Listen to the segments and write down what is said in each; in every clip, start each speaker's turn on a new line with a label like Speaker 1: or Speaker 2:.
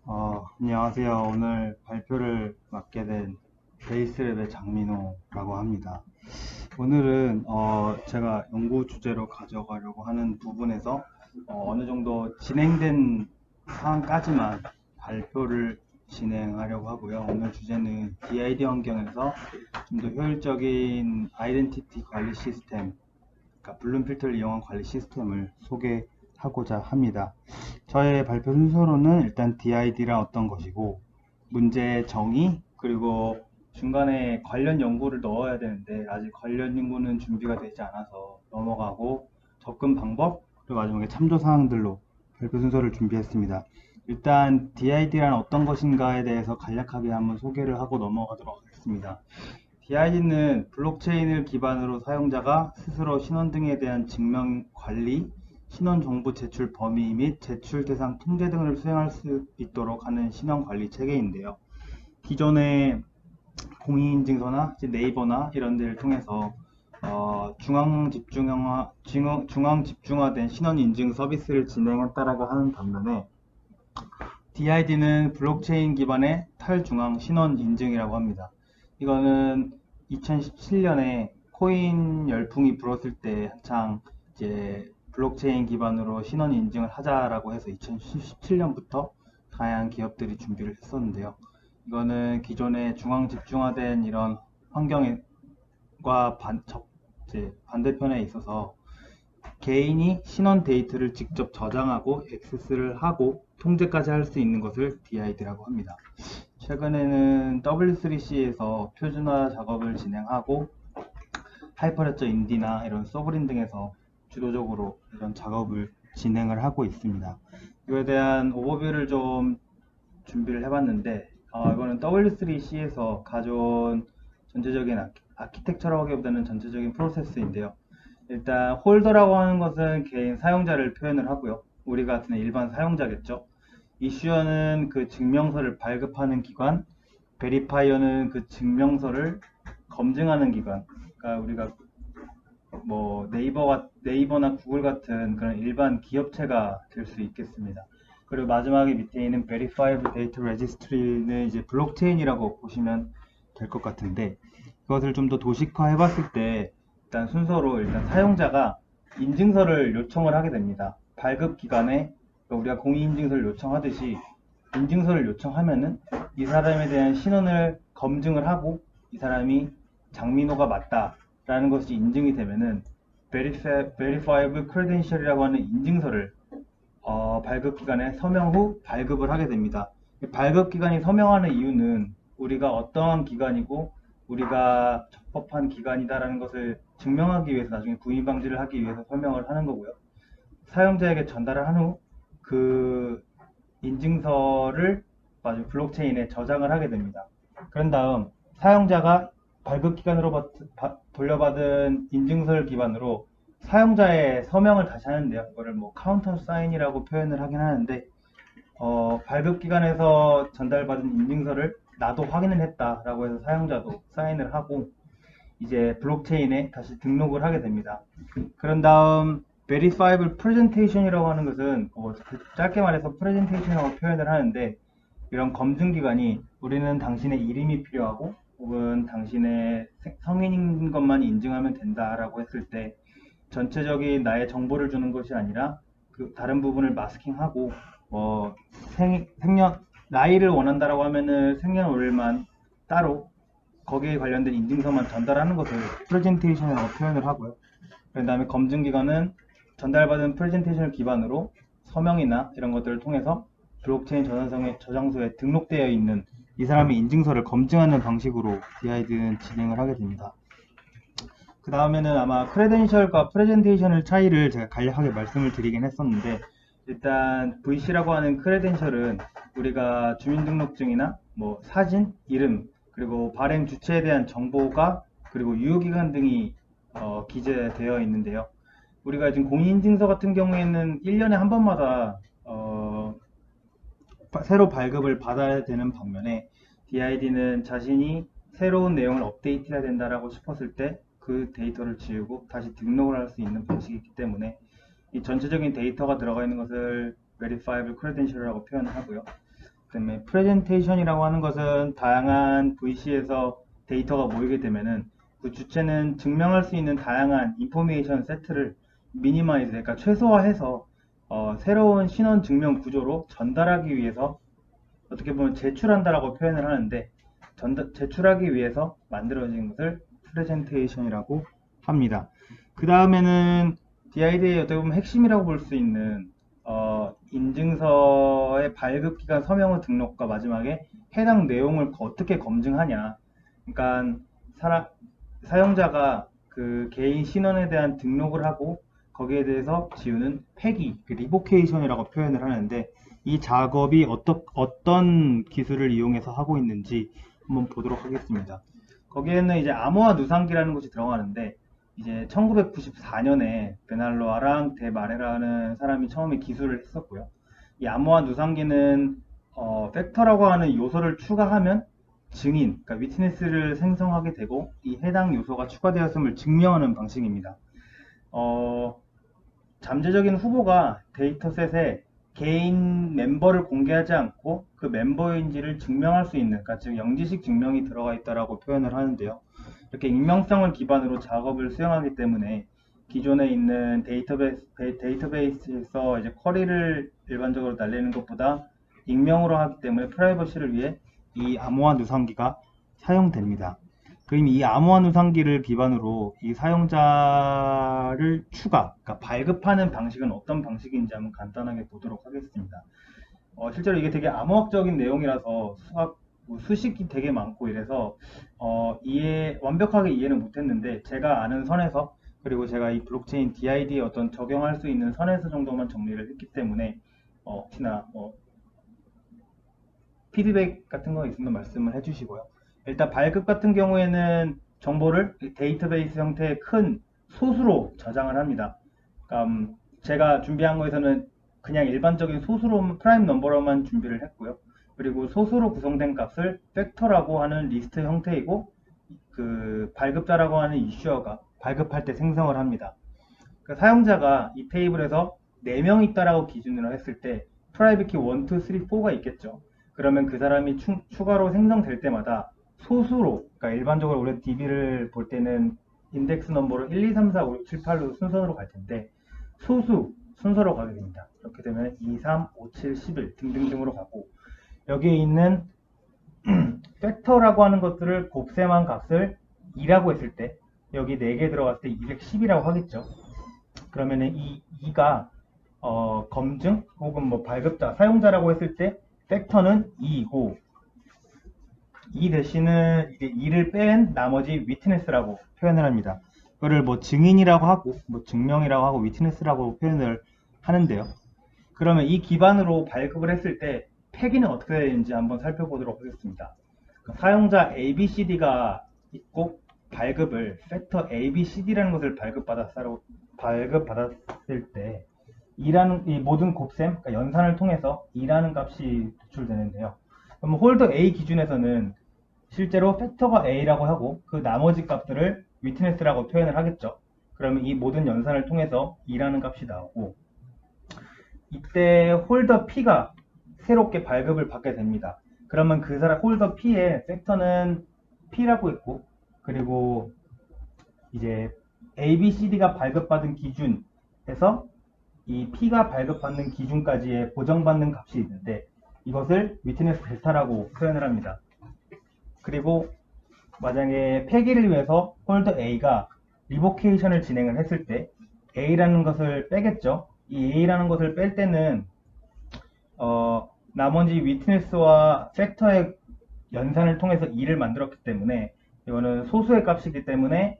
Speaker 1: 안녕하세요. 오늘 발표를 맡게 된 베이스랩의 장민호라고 합니다. 오늘은 제가 연구 주제로 가져가려고 하는 부분에서 어느 정도 진행된 사항까지만 발표를 진행하려고 하고요. 오늘 주제는 DID 환경에서 좀 더 효율적인 아이덴티티 관리 시스템, 그러니까 블룸 필터를 이용한 관리 시스템을 소개하고자 합니다. 저의 발표 순서로는 일단 DID란 어떤 것이고, 문제 정의, 그리고 중간에 관련 연구를 넣어야 되는데 아직 관련 연구는 준비가 되지 않아서 넘어가고, 접근 방법, 그리고 마지막에 참조 사항들로 발표 순서를 준비했습니다. 일단 DID란 어떤 것인가에 대해서 간략하게 한번 소개를 하고 넘어가도록 하겠습니다. DID는 블록체인을 기반으로 사용자가 스스로 신원 등에 대한 증명 관리, 신원 정보 제출 범위 및 제출 대상 통제 등을 수행할 수 있도록 하는 신원 관리 체계인데요. 기존의 공인인증서나 네이버나 이런 데를 통해서 중앙 집중화된 신원 인증 서비스를 진행했다라고 하는 반면에, DID는 블록체인 기반의 탈중앙 신원 인증이라고 합니다. 이거는 2017년에 코인 열풍이 불었을 때 한창 이제 블록체인 기반으로 신원 인증을 하자라고 해서 2017년부터 다양한 기업들이 준비를 했었는데요. 이거는 기존의 중앙 집중화된 이런 환경과 반대편에 있어서 개인이 신원 데이터를 직접 저장하고 액세스를 하고 통제까지 할 수 있는 것을 DID라고 합니다. 최근에는 W3C에서 표준화 작업을 진행하고 하이퍼레저 인디나 이런 서브린 등에서 주도적으로 이런 작업을 진행을 하고 있습니다. 이거에 대한 오버뷰를 좀 준비를 해봤는데, 이거는 W3C에서 가져온 전체적인 아키텍처라기보다는 전체적인 프로세스인데요. 일단 홀더라고 하는 것은 개인 사용자를 표현을 하고요. 우리 같은 일반 사용자겠죠. 이슈어는 그 증명서를 발급하는 기관, 베리파이어는 그 증명서를 검증하는 기관. 그러니까 우리가 뭐 네이버나 구글 같은 그런 일반 기업체가 될 수 있겠습니다. 그리고 마지막에 밑에 있는 Verifiable Data Registry는 이제 블록체인이라고 보시면 될 것 같은데, 그것을 좀 더 도식화해 봤을 때 일단 순서로 일단 사용자가 인증서를 요청을 하게 됩니다. 발급 기관에, 그러니까 우리가 공인인증서를 요청하듯이 인증서를 요청하면은 이 사람에 대한 신원을 검증을 하고 이 사람이 장민호가 맞다라는 것이 인증이 되면은 Verifiable Credential이라고 하는 인증서를 발급기관에 서명 후 발급을 하게 됩니다. 발급기관이 서명하는 이유는 우리가 어떠한 기관이고 우리가 적법한 기관이다라는 것을 증명하기 위해서, 나중에 구인 방지를 하기 위해서 서명을 하는 거고요. 사용자에게 전달을 한 후 그 인증서를 블록체인에 저장을 하게 됩니다. 그런 다음 사용자가 발급기관으로 돌려받은 인증서를 기반으로 사용자의 서명을 다시 하는데요. 이거를 뭐 카운터 사인이라고 표현을 하긴 하는데, 발급기관에서 전달받은 인증서를 나도 확인을 했다라고 해서 사용자도 사인을 하고 이제 블록체인에 다시 등록을 하게 됩니다. 그런 다음 Verifiable Presentation이라고 하는 것은 짧게 말해서 Presentation이라고 표현을 하는데, 이런 검증기관이 우리는 당신의 이름이 필요하고 혹은 당신의 성인인 것만 인증하면 된다라고 했을 때 전체적인 나의 정보를 주는 것이 아니라 그 다른 부분을 마스킹하고 생년 나이를 원한다라고 하면은 생년월일만 따로 거기에 관련된 인증서만 전달하는 것을 프레젠테이션이라고 표현을 하고요. 그 다음에 검증기관은 전달받은 프레젠테이션을 기반으로 서명이나 이런 것들을 통해서 블록체인 저장소에 등록되어 있는 이 사람의 인증서를 검증하는 방식으로 DID는 진행을 하게 됩니다. 그 다음에는 아마 크레덴셜과 프레젠테이션의 차이를 제가 간략하게 말씀을 드리긴 했었는데, 일단 VC라고 하는 크레덴셜은 우리가 주민등록증이나 뭐 사진, 이름, 그리고 발행 주체에 대한 정보가, 그리고 유효기간 등이 기재되어 있는데요. 우리가 지금 공인인증서 같은 경우에는 1년에 한 번마다 새로 발급을 받아야 되는 반면에, DID는 자신이 새로운 내용을 업데이트해야 된다라고 싶었을 때 그 데이터를 지우고 다시 등록을 할 수 있는 방식이기 때문에 이 전체적인 데이터가 들어가 있는 것을 Verifiable Credential이라고 표현을 하고요. 그다음에 프레젠테이션이라고 하는 것은 다양한 VC에서 데이터가 모이게 되면은 그 주체는 증명할 수 있는 다양한 인포메이션 세트를 미니마이즈, 그러니까 최소화해서 새로운 신원 증명 구조로 전달하기 위해서 어떻게 보면 제출한다라고 표현을 하는데 제출하기 위해서 만들어진 것을 프레젠테이션이라고 합니다. 그 다음에는 DID의 어떻게 보면 핵심이라고 볼 수 있는 인증서의 발급기간 서명후 등록과 마지막에 해당 내용을 어떻게 검증하냐. 그러니까 사용자가 그 개인 신원에 대한 등록을 하고 거기에 대해서 지우는 폐기, 리보케이션이라고 표현을 하는데 이 작업이 어떤 기술을 이용해서 하고 있는지 한번 보도록 하겠습니다. 거기에는 이제 암호화 누상기라는 것이 들어가는데 이제 1994년에 베날로아랑 데 마레라는 사람이 처음에 기술을 했었고요. 이 암호화 누상기는 팩터라고 하는 요소를 추가하면 증인, 그러니까 위트니스를 생성하게 되고 이 해당 요소가 추가되었음을 증명하는 방식입니다. 잠재적인 후보가 데이터셋에 개인 멤버를 공개하지 않고 그 멤버인지를 증명할 수 있는, 그러니까 즉 영지식 증명이 들어가 있다라고 표현을 하는데요. 이렇게 익명성을 기반으로 작업을 수행하기 때문에 기존에 있는 데이터베이스에서 이제 쿼리를 일반적으로 날리는 것보다 익명으로 하기 때문에 프라이버시를 위해 이 암호화 누상기가 사용됩니다. 그럼 이 암호화 누상기를 기반으로 이 사용자를 그러니까 발급하는 방식은 어떤 방식인지 한번 간단하게 보도록 하겠습니다. 실제로 이게 되게 암호학적인 내용이라서 수식이 되게 많고 이래서 완벽하게 이해는 못했는데 제가 아는 선에서 그리고 제가 이 블록체인 DID에 어떤 적용할 수 있는 선에서 정도만 정리를 했기 때문에 혹시나 피드백 같은 거 있으면 말씀을 해주시고요. 일단 발급 같은 경우에는 정보를 데이터베이스 형태의 큰 소수로 저장을 합니다. 제가 준비한 거에서는 그냥 일반적인 소수로 프라임 넘버로만 준비를 했고요. 그리고 소수로 구성된 값을 팩터라고 하는 리스트 형태이고 그 발급자라고 하는 이슈어가 발급할 때 생성을 합니다. 그 사용자가 이 테이블에서 4명 있다라고 기준으로 했을 때 프라이빗 키 1, 2, 3, 4가 있겠죠. 그러면 그 사람이 추가로 생성될 때마다 소수로, 그러니까 일반적으로 우리 DB를 볼 때는 인덱스 넘버로 1, 2, 3, 4, 5, 6, 7, 8로 순서로 갈 텐데 순서로 가게 됩니다. 이렇게 되면 2, 3, 5, 7, 11 등등등으로 가고 여기에 있는 팩터라고 하는 것들을 곱셈한 값을 2라고 했을 때 여기 4개 들어갔을 때 210이라고 하겠죠. 그러면은 이 2가 검증 혹은 뭐 발급자, 사용자라고 했을 때 팩터는 2이고 이 대신은 이제 2를 뺀 나머지 위트네스라고 표현을 합니다. 그거를 뭐 증인이라고 하고 뭐 증명이라고 하고 위트네스라고 표현을 하는데요. 그러면 이 기반으로 발급을 했을 때 폐기는 어떻게 되는지 한번 살펴보도록 하겠습니다. 사용자 ABCD가 있고 발급을 팩터 ABCD라는 것을 발급받았을 때 이 모든 곱셈, 그러니까 연산을 통해서 2라는 값이 도출되는데요. 그럼 홀더 A 기준에서는 실제로 팩터가 A라고 하고 그 나머지 값들을 위트네스라고 표현을 하겠죠. 그러면 이 모든 연산을 통해서 2라는 값이 나오고 이때 홀더 P가 새롭게 발급을 받게 됩니다. 그러면 그 사람 홀더 P의 팩터는 P라고 있고 그리고 이제 ABCD가 발급받은 기준에서 이 P가 발급받는 기준까지의 보정받는 값이 있는데 이것을 위트네스 델타라고 표현을 합니다. 그리고 만약에 폐기를 위해서 홀더 A가 리보케이션을 진행을 했을 때 A라는 것을 빼겠죠. 이 A라는 것을 뺄 때는 나머지 위트네스와 팩터의 연산을 통해서 2를 만들었기 때문에 이거는 소수의 값이기 때문에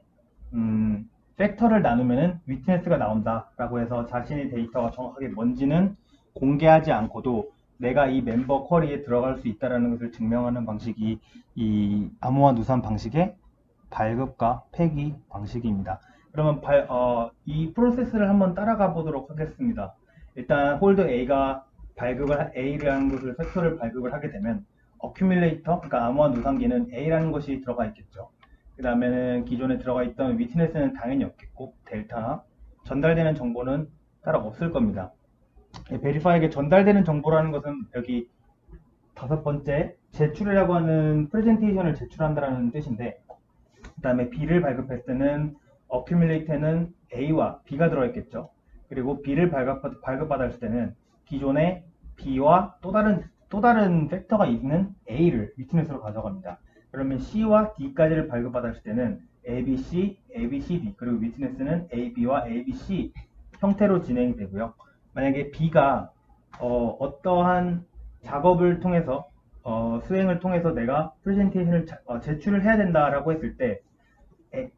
Speaker 1: 팩터를 나누면 위트네스가 나온다 라고 해서 자신의 데이터가 정확하게 뭔지는 공개하지 않고도 내가 이 멤버 쿼리에 들어갈 수 있다는 것을 증명하는 방식이 이 암호화 누산 방식의 발급과 폐기 방식입니다. 그러면 이 프로세스를 한번 따라가 보도록 하겠습니다. 일단 홀더 A가 A라는 것을 팩터를 발급을 하게 되면 어큐뮬레이터, 그러니까 암호화 누산기는 A라는 것이 들어가 있겠죠. 그 다음에는 기존에 들어가 있던 위트네스는 당연히 없겠고 델타, 전달되는 정보는 따로 없을 겁니다. 베리파이에게 전달되는 정보라는 것은 여기 다섯 번째, 제출이라고 하는 프레젠테이션을 제출한다라는 뜻인데, 그 다음에 B를 발급했을 때는 accumulate에는 A와 B가 들어있겠죠. 그리고 B를 발급받았을 때는 기존의 B와 또 다른 팩터가 있는 A를 위트니스로 가져갑니다. 그러면 C와 D까지를 발급받았을 때는 ABC, ABCD, 그리고 위트니스는 AB와 ABC 형태로 진행이 되고요. 만약에 B가 어떠한 작업을 통해서 수행을 통해서 내가 프레젠테이션을 제출을 해야 된다라고 했을 때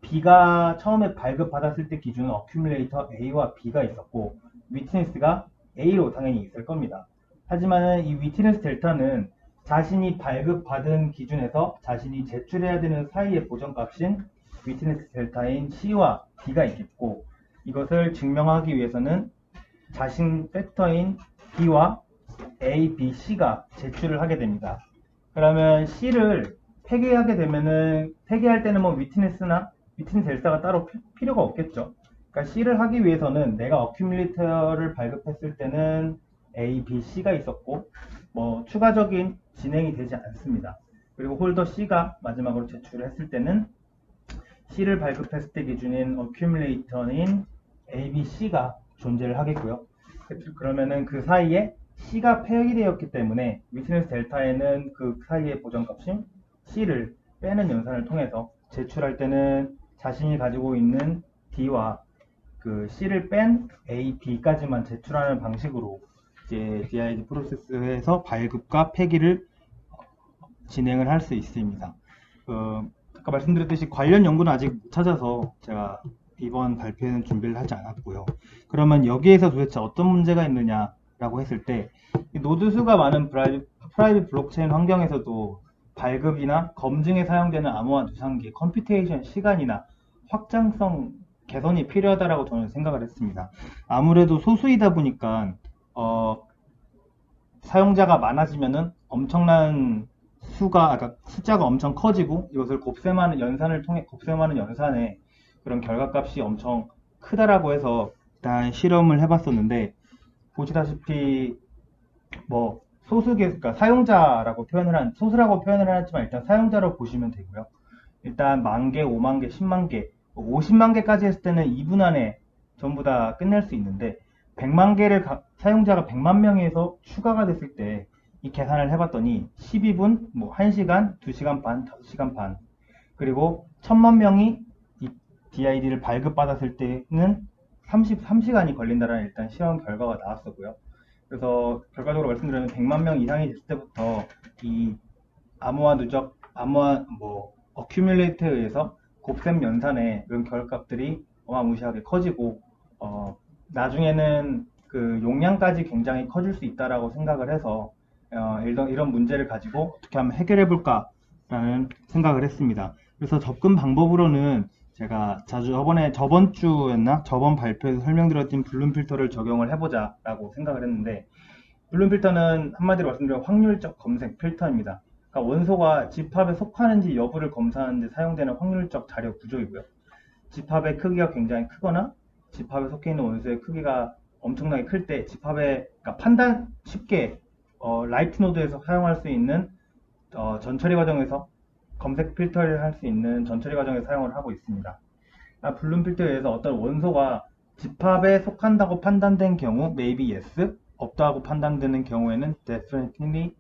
Speaker 1: B가 처음에 발급받았을 때 기준은 어큐뮬레이터 A와 B가 있었고 위트니스가 A로 당연히 있을 겁니다. 하지만 이 위트니스 델타는 자신이 발급받은 기준에서 자신이 제출해야 되는 사이의 보정값인 위트니스 델타인 C와 D가 있겠고 이것을 증명하기 위해서는 자신 팩터인 B와 A, B, C가 제출을 하게 됩니다. 그러면 C를 폐기할 때는 뭐 위트니스 델타가 따로 필요가 없겠죠. 그러니까 C를 하기 위해서는 내가 어큐뮬레이터를 발급했을 때는 A, B, C가 있었고 뭐 추가적인 진행이 되지 않습니다. 그리고 홀더 C가 마지막으로 제출을 했을 때는 C를 발급했을 때 기준인 어큐뮬레이터인 A, B, C가 존재를 하겠고요. 그러면은 그 사이에 C가 폐기되었기 때문에 위트니스 델타에는 그 사이의 보정값인 C를 빼는 연산을 통해서 제출할 때는 자신이 가지고 있는 D와 그 C를 뺀 A, B까지만 제출하는 방식으로 이제 DID 프로세스에서 발급과 폐기를 진행을 할 수 있습니다. 아까 말씀드렸듯이 관련 연구는 아직 못 찾아서 제가 이번 발표에는 준비를 하지 않았고요. 그러면 여기에서 도대체 어떤 문제가 있느냐라고 했을 때 노드 수가 많은 프라이빗 블록체인 환경에서도 발급이나 검증에 사용되는 암호화 누상기의 컴퓨테이션 시간이나 확장성 개선이 필요하다라고 저는 생각을 했습니다. 아무래도 소수이다 보니까 사용자가 많아지면은 엄청난 숫자가 엄청 커지고 이것을 곱셈하는 연산에 그런 결과값이 엄청 크다라고 해서 일단 실험을 해봤었는데 보시다시피 뭐 그러니까 소수라고 표현을 하지만 일단 사용자로 보시면 되고요. 일단 10,000개, 50,000개, 100,000개, 50만 개까지 했을 때는 2분 안에 전부 다 끝낼 수 있는데 100만 개를 사용자가 100만 명에서 추가가 됐을 때 이 계산을 해봤더니 12분, 뭐 1시간, 2시간 반, 5시간 반 그리고 1000만 명이 이 DID를 발급받았을 때는 33시간이 걸린다는 일단 시험 결과가 나왔었고요. 그래서 결과적으로 말씀드리면 100만 명 이상이 됐을 때부터 이 어큐뮬레이터에 의해서 곱셈 연산에 이런 결과값들이 어마무시하게 커지고 나중에는 그 용량까지 굉장히 커질 수 있다라고 생각을 해서 이런 문제를 가지고 어떻게 하면 해결해 볼까 라는 생각을 했습니다. 그래서 접근 방법으로는 제가 저번 발표에서 설명드렸던 블룸 필터를 적용을 해보자 라고 생각을 했는데 블룸 필터는 한마디로 말씀드리면 확률적 검색 필터입니다. 그러니까 원소가 집합에 속하는지 여부를 검사하는 데 사용되는 확률적 자료 구조이고요. 집합의 크기가 굉장히 크거나 집합에 속해 있는 원소의 크기가 엄청나게 클 때 그러니까 쉽게 라이트 노드에서 사용할 수 있는 전처리 과정에서 검색 필터를 할 수 있는 전처리 과정에 사용을 하고 있습니다. 블룸 필터에 의해서 어떤 원소가 집합에 속한다고 판단된 경우 maybe yes, 없다고 판단되는 경우에는 definitely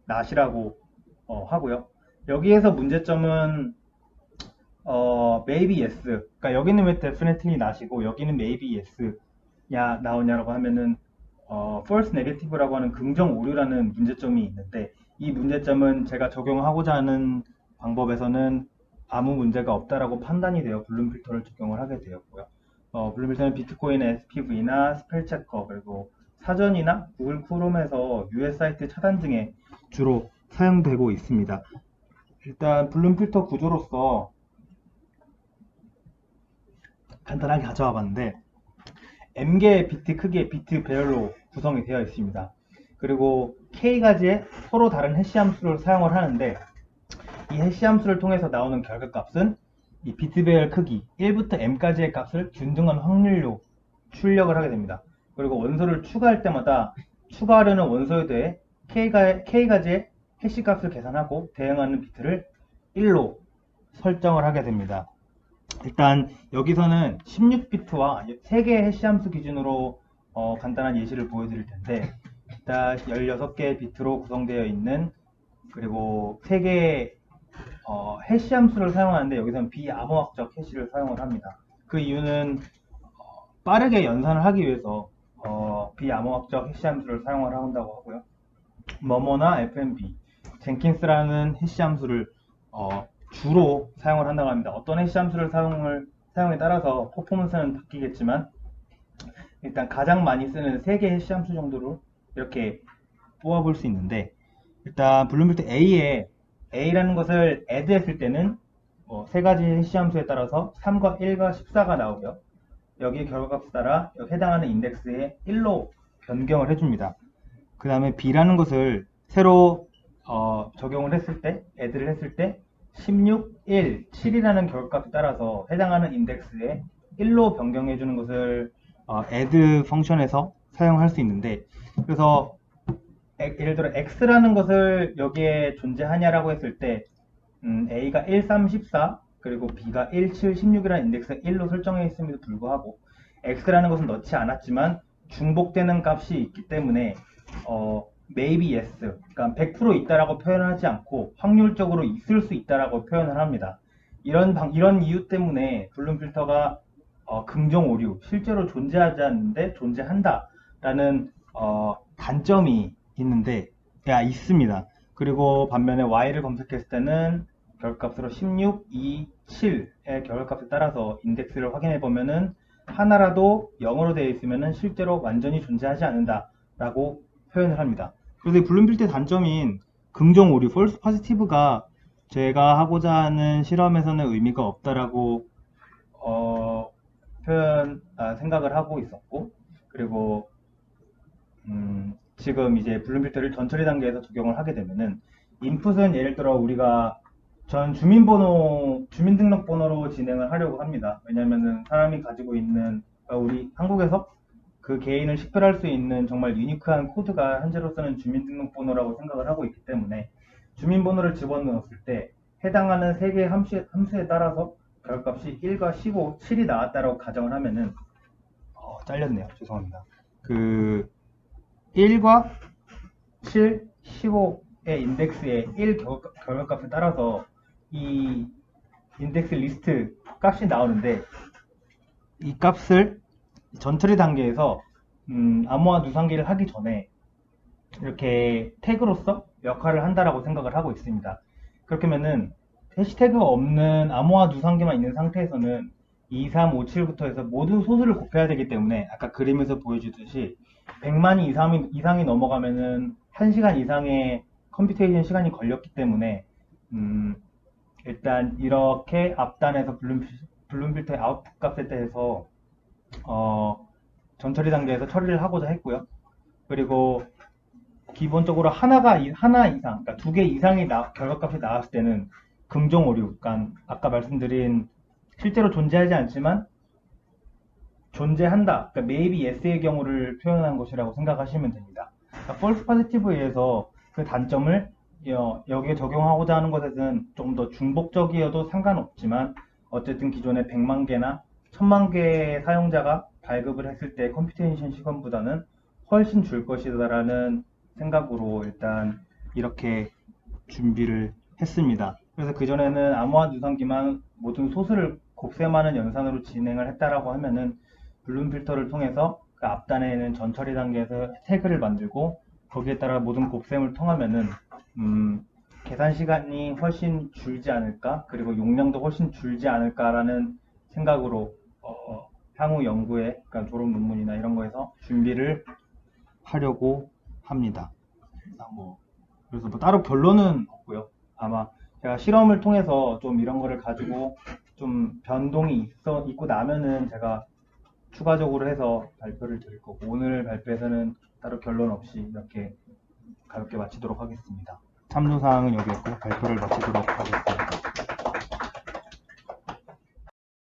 Speaker 1: not이라고 하고요. 여기에서 문제점은 maybe yes, 그러니까 여기는 왜 definitely not이고 여기는 maybe yes 나오냐라고 하면은 false negative라고 하는 긍정 오류라는 문제점이 있는데 이 문제점은 제가 적용하고자 하는 방법에서는 아무 문제가 없다라고 판단이 되어 블룸 필터를 적용을 하게 되었고요. 블룸 필터는 비트코인 SPV나 스펠체커 그리고 사전이나 구글 크롬에서 US 사이트 차단 등에 주로 사용되고 있습니다. 일단 블룸 필터 구조로서 간단하게 가져와 봤는데 M개의 비트 크기의 비트 배열로 구성이 되어 있습니다. 그리고 K가지의 서로 다른 해시 함수를 사용을 하는데 이 해시 함수를 통해서 나오는 결과값은 이 비트 배열 크기 1부터 M까지의 값을 균등한 확률로 출력을 하게 됩니다. 그리고 원소를 추가할 때마다 추가하려는 원소에 대해 K가지의 해시 값을 계산하고 대응하는 비트를 1로 설정을 하게 됩니다. 일단 여기서는 16비트와 3개의 해시 함수 기준으로 간단한 예시를 보여드릴 텐데, 일단 16개의 비트로 구성되어 있는, 그리고 3개의 해시 함수를 사용하는데 여기서는 비암호학적 해시를 사용을 합니다. 그 이유는 빠르게 연산을 하기 위해서 비암호학적 해시 함수를 사용을 한다고 하고요. 뭐뭐나 FMB, 젠킨스라는 해시 함수를 주로 사용을 한다고 합니다. 어떤 해시 함수를 사용에 따라서 퍼포먼스는 바뀌겠지만, 일단 가장 많이 쓰는 3개 해시 함수 정도로 이렇게 뽑아볼 수 있는데, 일단 블룸필터 A라는 것을 add 했을 때는 3가지 해시 함수에 따라서 3과 1과 14가 나오고요. 여기 결과값에 따라 해당하는 인덱스에 1로 변경을 해줍니다. 그 다음에 B라는 것을 새로 적용을 했을 때, add를 했을 때 16, 1, 7이라는 결과값에 따라서 해당하는 인덱스에 1로 변경해주는 것을 add 펑션에서 사용할 수 있는데, 그래서 예를 들어 x라는 것을 여기에 존재하냐라고 했을 때 a가 1, 3, 14 그리고 b가 1, 7, 16이라는 인덱스가 1로 설정해 있음에도 불구하고 x라는 것은 넣지 않았지만 중복되는 값이 있기 때문에 maybe yes, 그러니까 100% 있다라고 표현하지 않고 확률적으로 있을 수 있다라고 표현을 합니다. 이런 이유 때문에 블룸 필터가 긍정 오류, 실제로 존재하지 않는데 존재한다라는 단점이 있습니다. 그리고 반면에 y를 검색했을 때는 결과값으로 16, 2, 7의 결과값에 따라서 인덱스를 확인해 보면은 하나라도 0으로 되어 있으면은 실제로 완전히 존재하지 않는다라고 표현을 합니다. 그래서 이 블룸 필터의 단점인 긍정 오류, false positive가 제가 하고자 하는 실험에서는 의미가 없다라고 생각을 하고 있었고, 그리고 지금 이제 블룸 필터를 전처리 단계에서 적용을 하게 되면은 인풋은 예를 들어 우리가 전 주민등록번호로 진행을 하려고 합니다. 왜냐면은 사람이 가지고 있는, 우리 한국에서 그 개인을 식별할 수 있는 정말 유니크한 코드가 현재로서는 주민등록번호라고 생각을 하고 있기 때문에 주민번호를 집어넣었을 때 해당하는 3개의 함수에 따라서 결과값이 1과 15, 7이 나왔다라고 가정을 하면은 잘렸네요. 죄송합니다. 1과 7, 15의 인덱스의 1 결과값에 따라서 이 인덱스 리스트 값이 나오는데, 이 값을 전처리 단계에서 암호화 누상기를 하기 전에 이렇게 태그로서 역할을 한다라고 생각을 하고 있습니다. 그렇게 하면은 해시태그가 없는 암호화 누상기만 있는 상태에서는 2, 3, 5, 7부터 해서 모든 소수를 곱해야 되기 때문에 아까 그림에서 보여주듯이 100만이 이상이 넘어가면은 1시간 이상의 컴퓨테이션 시간이 걸렸기 때문에 일단 이렇게 앞단에서 블룸 필터의 아웃풋 값에 대해서 전처리 단계에서 처리를 하고자 했고요. 그리고 기본적으로 하나 이상, 그러니까 2개 이상의 결과값이 나왔을 때는 긍정 오류, 그러니까 아까 말씀드린 실제로 존재하지 않지만 존재한다, 그러니까 maybe yes의 경우를 표현한 것이라고 생각하시면 됩니다. 그러니까 false positive에 의해서 그 단점을 여기에 적용하고자 하는 것에는 좀 더 중복적이어도 상관없지만 어쨌든 기존의 100만 개나 1000만 개의 사용자가 발급을 했을 때 컴퓨테이션 시간보다는 훨씬 줄 것이다라는 생각으로 일단 이렇게 준비를 했습니다. 그래서 그전에는 암호화 누상기만 모든 소수를 곱셈하는 연산으로 진행을 했다라고 하면은 블룸 필터를 통해서 그 앞단에는 전처리 단계에서 태그를 만들고 거기에 따라 모든 곱셈을 통하면은 계산 시간이 훨씬 줄지 않을까, 그리고 용량도 훨씬 줄지 않을까라는 생각으로 향후 연구에, 그러니까 졸업 논문이나 이런 거에서 준비를 하려고 합니다. 그래서 뭐 따로 결론은 없고요. 아마 제가 실험을 통해서 좀 이런 거를 가지고 좀 변동이 있고 나면은 제가 추가적으로 해서 발표를 드릴 거고, 오늘 발표에서는 따로 결론 없이 이렇게 가볍게 마치도록 하겠습니다. 참조사항은 여기였고요. 발표를 마치도록 하겠습니다.